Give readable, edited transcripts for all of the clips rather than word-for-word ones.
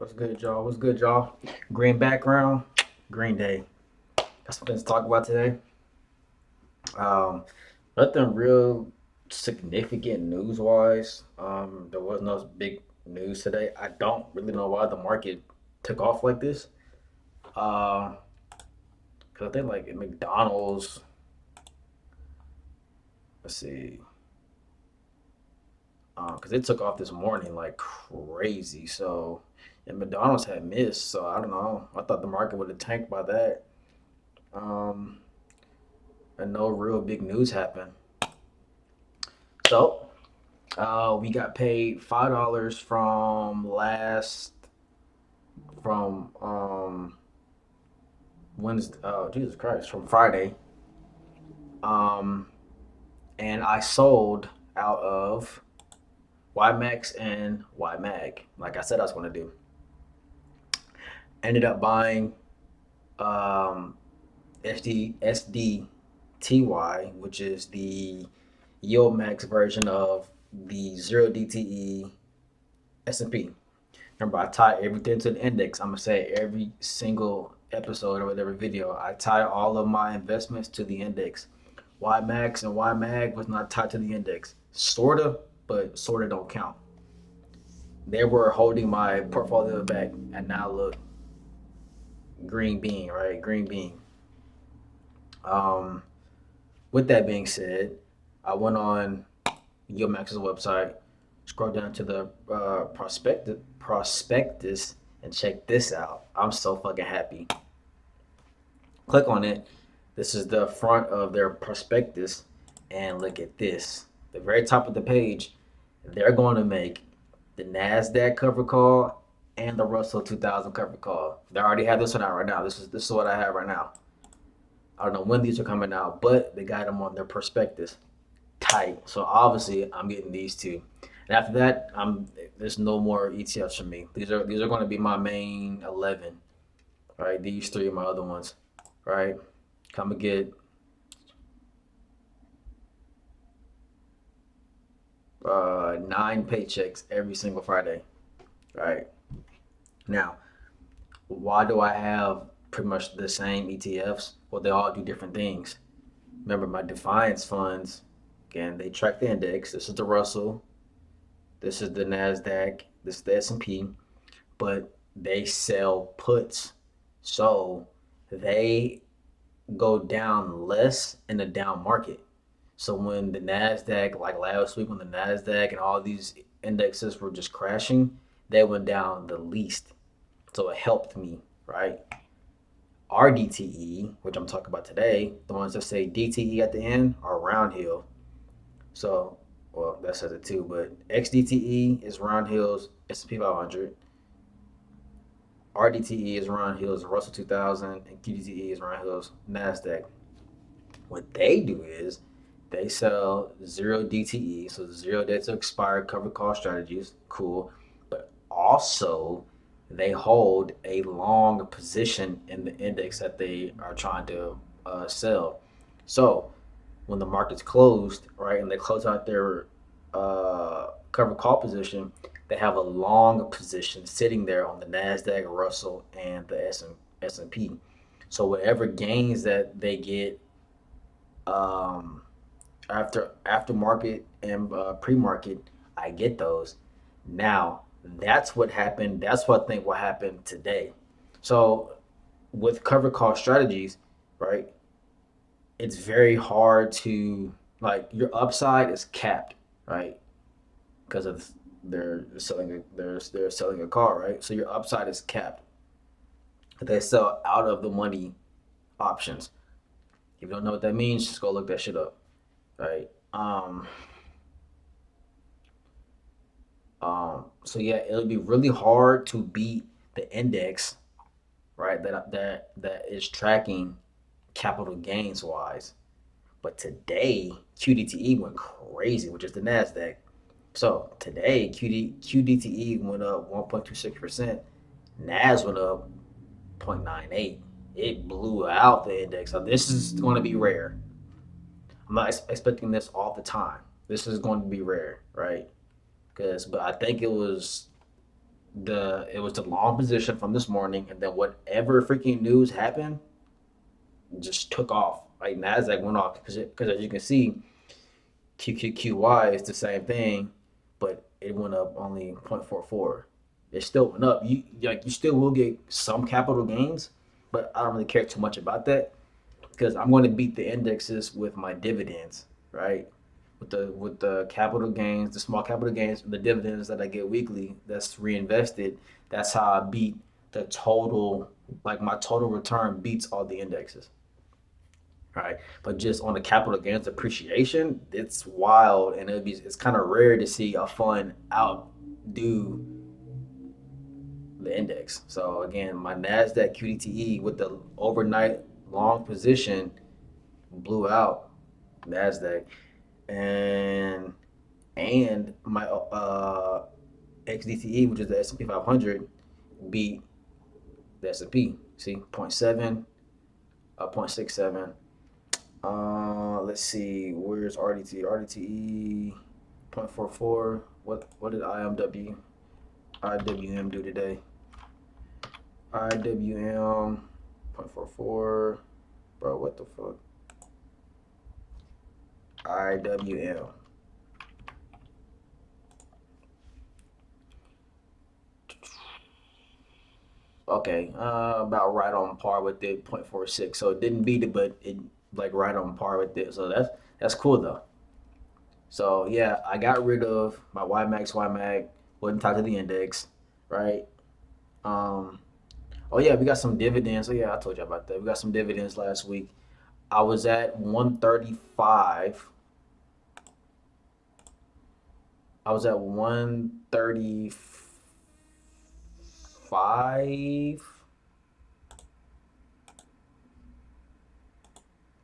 What's good, y'all? What's good, y'all? Green background, green day. Got something to talk about today. Um, Nothing real significant news wise. There was no big news today. I don't really know why the market took off like this. Uh, Cause I think like at McDonald's, let's see, cause it took off this morning like crazy. So, and McDonald's had missed. So I don't know. I thought the market would have tanked by that. Um, and no real big news happened. So we got paid $5 from Wednesday. Oh Jesus Christ, from Friday. Um, and I sold out of YMAX and YMAG, like I said I was going to do. Ended up buying um, SDTY, which is the Yieldmax version of the 0 DTE S&P. Remember, I tie everything to the index. I'm gonna say every single episode or whatever video, I tie all of my investments to the index. Y Max and Y Mag was not tied to the index. Sorta, but sorta don't count. They were holding my portfolio back, and now look, green bean, right? Green bean. Um, with that being said, I went on Yieldmax's website, scroll down to the prospectus, and check this out. I'm so fucking happy. Click on it. This is the front of their prospectus, and look at this. The very top of the page, they're going to make the Nasdaq cover call and the Russell 2000 cover call. They already have this one out right now. This is what I have right now. I don't know when these are coming out, but they got them on their prospectus tight. So obviously, I'm getting these two. And after that, there's no more ETFs for me. These are going to be my main 11. Right, these three are my other ones. Right, I'm gonna get 9 paychecks every single Friday. Right now, why do I have pretty much the same ETFs? Well, they all do different things. Remember, my Defiance funds, again, they track the index. This is the Russell. This is the Nasdaq. This is the S&P. But they sell puts, so they go down less in the down market. So when the Nasdaq, like last week, when the Nasdaq and all these indexes were just crashing, they went down the least. So it helped me, right? RDTE, which I'm talking about today, the ones that say DTE at the end are Roundhill. So, well, that says it too, but XDTE is Roundhill's S&P 500. RDTE is Roundhill's Russell 2000, and QDTE is Roundhill's Nasdaq. What they do is they sell 0 DTE, so zero days to expire covered call strategies. Cool. But also, they hold a long position in the index that they are trying to sell. So, when the market's closed, right, and they close out their covered call position, they have a long position sitting there on the Nasdaq, Russell, and the S&P. So whatever gains that they get um, after market and pre market, I get those. Now that's what happened. That's what I think will happen today. So with cover call strategies, right? It's very hard to like your upside is capped, right? Because of they're selling a car, right? So your upside is capped. They sell out of the money options. If you don't know what that means, just go look that shit up, right? So yeah, it'll be really hard to beat the index, right? That is tracking capital gains wise. But today, QDTE went crazy, which is the Nasdaq. So today, QDTE went up 1.26%. NAS went up 0.98. It blew out the index. So this is going to be rare. I'm not expecting this all the time. This is going to be rare, right? But I think it was it was the long position from this morning, and then whatever freaking news happened just took off. Like Nasdaq went off because as you can see, QQQY is the same thing, but it went up only 0.44. It still went up. You still will get some capital gains, but I don't really care too much about that because I'm going to beat the indexes with my dividends, right? With the capital gains, the small capital gains, the dividends that I get weekly, that's reinvested. That's how I beat the total. Like my total return beats all the indexes, right? But just on the capital gains appreciation, it's wild, and it's kind of rare to see a fund outdo the index. So again, my Nasdaq QDTE with the overnight long position blew out Nasdaq, and my XDTE, which is the S&P 500, beat the S&P. See, zero point 0.7, 0.67. Let's see, where's RDT? RDTE 0.44. What did IWM do today? IWM 0.44. Bro, what the fuck? IWM. Okay, about right on par with it, 0.46. So it didn't beat it, but it like right on par with it. So that's cool though. So yeah, I got rid of my YMAX, wasn't tied to the index, right? Um, oh yeah, we got some dividends. Oh yeah, I told you about that. We got some dividends last week. I was at 135. I was at 135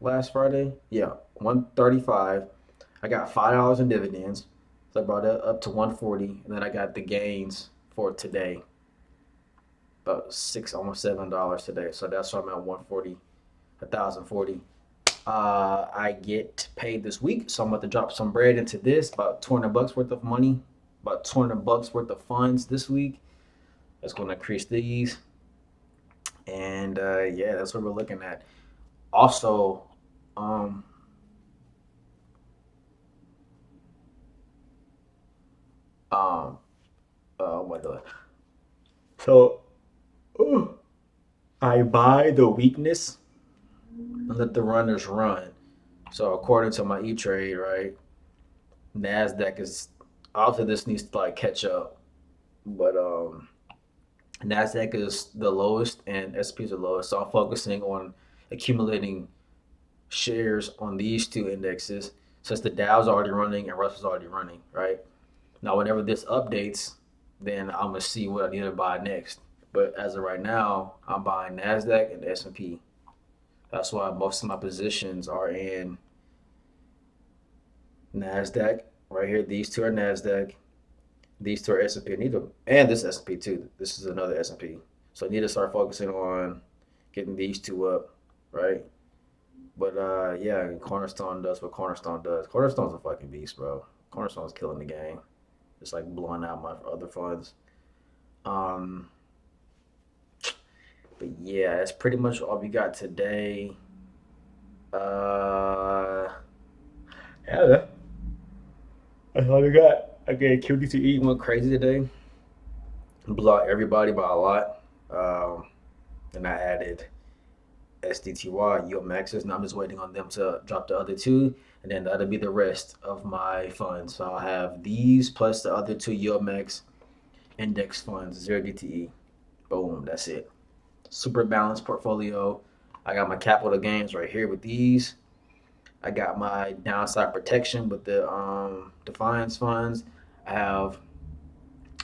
last Friday. Yeah, 135. I got $5 in dividends. So I brought it up to 140, and then I got the gains for today, about almost $7 today. So that's why I'm at 140, 1,040. I get paid this week, so I'm about to drop some bread into this, about 200 bucks worth of money, about 200 bucks worth of funds this week. That's going to increase these, and yeah, that's what we're looking at. Also, um, um, oh my god. So I buy the weakness and let the runners run. So according to my E Trade, right, Nasdaq is after this needs to like catch up, but Nasdaq is the lowest and SP is the lowest. So I'm focusing on accumulating shares on these two indexes since the Dow's already running and Russell's already running, right? Now, whenever this updates, then I'm gonna see what I need to buy next. But as of right now, I'm buying Nasdaq and S&P. That's why most of my positions are in Nasdaq. Right here, these two are Nasdaq. These two are S&P. And this S&P too. This is another S&P. So I need to start focusing on getting these two up, right? But yeah, Cornerstone does what Cornerstone does. Cornerstone's a fucking beast, bro. Cornerstone's killing the game. It's like blowing out my other funds. Um, but yeah, that's pretty much all we got today. Uh, yeah, that's all we got. Okay, QDTE went crazy today. Blew out everybody by a lot. And I added SDTY, Yieldmaxes. Now I'm just waiting on them to drop the other two, and then that'll be the rest of my funds. So I'll have these plus the other two Yieldmax index funds, 0 DTE. Boom, that's it. Super balanced portfolio. I got my capital gains right here with these. I got my downside protection with the Defiance funds. I have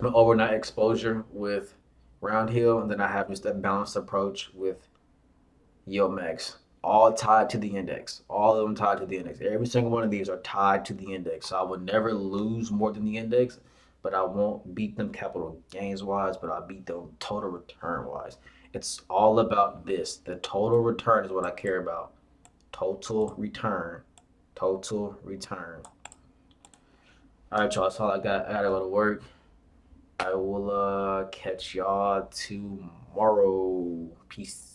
my overnight exposure with Roundhill, and then I have just a balanced approach with Yieldmax, all tied to the index. All of them tied to the index. Every single one of these are tied to the index. So I would never lose more than the index, but I won't beat them capital gains wise, but I'll beat them total return wise. It's all about this. The total return is what I care about. Total return. Total return. All right, y'all. That's all I got. I gotta go to work. I will catch y'all tomorrow. Peace.